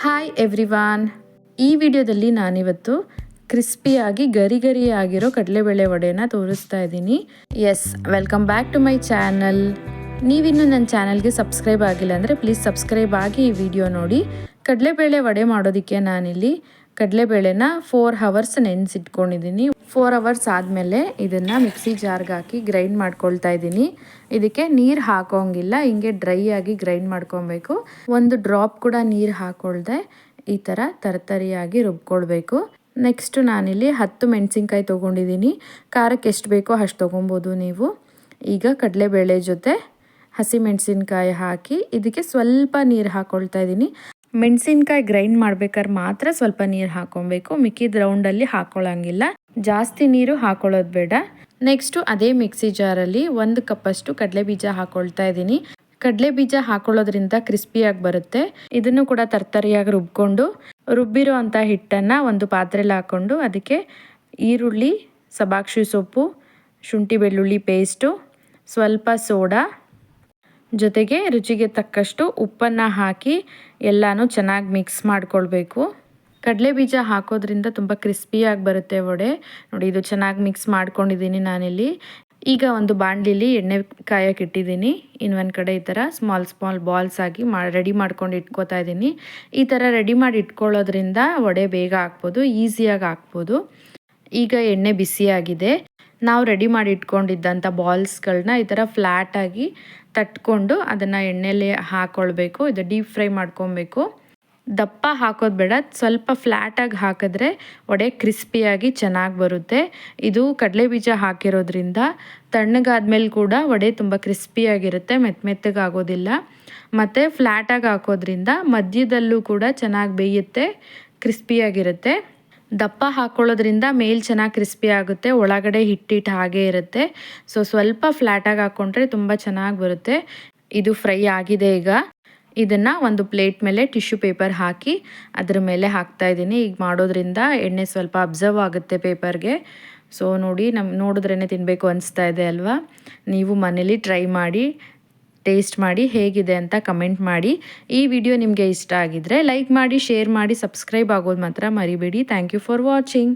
Hi everyone, ಈ ವಿಡಿಯೋದಲ್ಲಿ ನಾನಿವತ್ತು ಕ್ರಿಸ್ಪಿಯಾಗಿ ಗರಿಯಾಗಿರೋ ಕಡಲೆಬೇಳೆ ವಡೆನ ತೋರಿಸ್ತಾ ಇದ್ದೀನಿ. Yes, welcome back to my channel. ನೀವಿನ್ನು ನನ್ನ ಚಾನಲ್ಗೆ ಸಬ್ಸ್ಕ್ರೈಬ್ ಆಗಿಲ್ಲ ಅಂದರೆ ಪ್ಲೀಸ್ ಸಬ್ಸ್ಕ್ರೈಬ್ ಆಗಿ ಈ ವಿಡಿಯೋ ನೋಡಿ. ಕಡಲೆಬೇಳೆ ವಡೆ ಮಾಡೋದಕ್ಕೆ ನಾನಿಲ್ಲಿ ಕಡಲೆಬೇಳೆನ 4 hours ನೆನೆಸಿಟ್ಕೊಂಡಿದ್ದೀನಿ. 4 hours ಆದಮೇಲೆ ಇದನ್ನು ಮಿಕ್ಸಿ ಜಾರ್ಗೆ ಹಾಕಿ ಗ್ರೈಂಡ್ ಮಾಡ್ಕೊಳ್ತಾ ಇದ್ದೀನಿ. ಇದಕ್ಕೆ ನೀರು ಹಾಕೋಂಗಿಲ್ಲ, ಹಿಂಗೆ ಡ್ರೈ ಆಗಿ ಗ್ರೈಂಡ್ ಮಾಡ್ಕೊಬೇಕು. ಒಂದು ಡ್ರಾಪ್ ಕೂಡ ನೀರು ಹಾಕೊಳ್ದೆ ಈ ಥರ ತರತರಿಯಾಗಿ ರುಬ್ಕೊಳ್ಬೇಕು. ನೆಕ್ಸ್ಟು ನಾನಿಲ್ಲಿ 10 ಮೆಣಸಿನ್ಕಾಯಿ ತೊಗೊಂಡಿದ್ದೀನಿ. ಖಾರಕ್ಕೆ ಎಷ್ಟು ಬೇಕೋ ಅಷ್ಟು ತೊಗೊಬೋದು ನೀವು. ಈಗ ಕಡಲೆಬೇಳೆ ಜೊತೆ ಹಸಿಮೆಣಸಿನ್ಕಾಯಿ ಹಾಕಿ ಇದಕ್ಕೆ ಸ್ವಲ್ಪ ನೀರು ಹಾಕ್ಕೊಳ್ತಾ ಇದ್ದೀನಿ. ಮೆಣಸಿನ್ಕಾಯಿ ಗ್ರೈಂಡ್ ಮಾಡ್ಬೇಕಾದ್ರೆ ಮಾತ್ರ ಸ್ವಲ್ಪ ನೀರು ಹಾಕೊಬೇಕು, ಮಿಕ್ಕಿದ ರೌಂಡಲ್ಲಿ ಹಾಕೊಳ್ಳೋಂಗಿಲ್ಲ. ಜಾಸ್ತಿ ನೀರು ಹಾಕೊಳ್ಳೋದು ಬೇಡ. ನೆಕ್ಸ್ಟು ಅದೇ ಮಿಕ್ಸಿ ಜಾರಲ್ಲಿ 1 ಕಪ್ಪಷ್ಟು ಕಡಲೆ ಬೀಜ ಹಾಕೊಳ್ತಾ ಇದ್ದೀನಿ. ಕಡಲೆ ಬೀಜ ಹಾಕೊಳ್ಳೋದ್ರಿಂದ ಕ್ರಿಸ್ಪಿಯಾಗಿ ಬರುತ್ತೆ. ಇದನ್ನು ಕೂಡ ತರ್ತರಿಯಾಗಿ ರುಬ್ಕೊಂಡು ರುಬ್ಬಿರೋ ಅಂಥ ಹಿಟ್ಟನ್ನು ಒಂದು ಪಾತ್ರೆಯಲ್ಲಿ ಹಾಕ್ಕೊಂಡು ಅದಕ್ಕೆ ಈರುಳ್ಳಿ, ಸಬ್ಬಾಕ್ಷಿ ಸೊಪ್ಪು, ಶುಂಠಿ ಬೆಳ್ಳುಳ್ಳಿ ಪೇಸ್ಟು, ಸ್ವಲ್ಪ ಸೋಡಾ ಜೊತೆಗೆ ರುಚಿಗೆ ತಕ್ಕಷ್ಟು ಉಪ್ಪನ್ನು ಹಾಕಿ ಎಲ್ಲನೂ ಚೆನ್ನಾಗಿ ಮಿಕ್ಸ್ ಮಾಡ್ಕೊಳ್ಬೇಕು. ಕಡಲೆ ಬೀಜ ಹಾಕೋದ್ರಿಂದ ತುಂಬ ಕ್ರಿಸ್ಪಿಯಾಗಿ ಬರುತ್ತೆ ವಡೆ. ನೋಡಿ, ಇದು ಚೆನ್ನಾಗಿ ಮಿಕ್ಸ್ ಮಾಡ್ಕೊಂಡಿದ್ದೀನಿ ನಾನಿಲ್ಲಿ. ಈಗ ಒಂದು ಬಾಣಲಿಲಿ ಎಣ್ಣೆ ಕಾಯಕ್ಕೆ ಇಟ್ಟಿದ್ದೀನಿ. ಇನ್ನೊಂದು ಕಡೆ ಈ ಥರ ಸ್ಮಾಲ್ ಬಾಲ್ಸ್ ಆಗಿ ರೆಡಿ ಮಾಡ್ಕೊಂಡು ಇಟ್ಕೋತಾ ಇದ್ದೀನಿ. ಈ ಥರ ರೆಡಿ ಮಾಡಿ ಇಟ್ಕೊಳ್ಳೋದ್ರಿಂದ ವಡೆ ಬೇಗ ಹಾಕ್ಬೋದು, ಈಸಿಯಾಗಿ ಹಾಕ್ಬೋದು. ಈಗ ಎಣ್ಣೆ ಬಿಸಿಯಾಗಿದೆ. ನಾವು ರೆಡಿ ಮಾಡಿ ಇಟ್ಕೊಂಡಿದ್ದಂಥ ಬಾಲ್ಸ್ಗಳನ್ನ ಈ ಥರ ಫ್ಲ್ಯಾಟಾಗಿ ತಟ್ಕೊಂಡು ಅದನ್ನು ಎಣ್ಣೆಯಲ್ಲಿ ಹಾಕ್ಕೊಳ್ಬೇಕು. ಇದು ಡೀಪ್ ಫ್ರೈ ಮಾಡ್ಕೊಬೇಕು. ದಪ್ಪ ಹಾಕೋದು ಬೇಡ, ಸ್ವಲ್ಪ ಫ್ಲ್ಯಾಟಾಗಿ ಹಾಕಿದ್ರೆ ವಡೆ ಕ್ರಿಸ್ಪಿಯಾಗಿ ಚೆನ್ನಾಗಿ ಬರುತ್ತೆ. ಇದು ಕಡಲೆ ಬೀಜ ಹಾಕಿರೋದ್ರಿಂದ ತಣ್ಣಗಾದ್ಮೇಲೆ ಕೂಡ ವಡೆ ತುಂಬ ಕ್ರಿಸ್ಪಿಯಾಗಿರುತ್ತೆ, ಮೆತ್ತಗಾಗೋದಿಲ್ಲ. ಮತ್ತು ಫ್ಲ್ಯಾಟಾಗಿ ಹಾಕೋದ್ರಿಂದ ಮಧ್ಯದಲ್ಲೂ ಕೂಡ ಚೆನ್ನಾಗಿ ಬೇಯುತ್ತೆ, ಕ್ರಿಸ್ಪಿಯಾಗಿರುತ್ತೆ. ದಪ್ಪ ಹಾಕ್ಕೊಳ್ಳೋದ್ರಿಂದ ಮೇಲೆ ಚೆನ್ನಾಗಿ ಕ್ರಿಸ್ಪಿ ಆಗುತ್ತೆ, ಒಳಗಡೆ ಹಿಟ್ಟಿಟ್ಟು ಹಾಗೇ ಇರುತ್ತೆ. ಸ್ವಲ್ಪ ಫ್ಲ್ಯಾಟಾಗಿ ಹಾಕ್ಕೊಂಡ್ರೆ ತುಂಬ ಚೆನ್ನಾಗಿ ಬರುತ್ತೆ. ಇದು ಫ್ರೈ ಆಗಿದೆ. ಈಗ ಇದನ್ನು ಒಂದು ಪ್ಲೇಟ್ ಮೇಲೆ ಟಿಶ್ಯೂ ಪೇಪರ್ ಹಾಕಿ ಅದ್ರ ಮೇಲೆ ಹಾಕ್ತಾಯಿದ್ದೀನಿ. ಈಗ ಮಾಡೋದ್ರಿಂದ ಎಣ್ಣೆ ಸ್ವಲ್ಪ ಅಬ್ಸರ್ವ್ ಆಗುತ್ತೆ ಪೇಪರ್ಗೆ. ನೋಡಿ, ನೋಡಿದ್ರೇ ತಿನ್ನಬೇಕು ಅನಿಸ್ತಾ ಇದೆ ಅಲ್ವಾ? ನೀವು ಮನೇಲಿ ಟ್ರೈ ಮಾಡಿ, ಟೇಸ್ಟ್ ಮಾಡಿ ಹೇಗಿದೆ ಅಂತ ಕಮೆಂಟ್ ಮಾಡಿ. ಈ ವಿಡಿಯೋ ನಿಮಗೆ ಇಷ್ಟ ಆಗಿದ್ರೆ ಲೈಕ್ ಮಾಡಿ, ಶೇರ್ ಮಾಡಿ, ಸಬ್ಸ್ಕ್ರೈಬ್ ಆಗೋದು ಮಾತ್ರ ಮರಿಬೇಡಿ. Thank you for watching.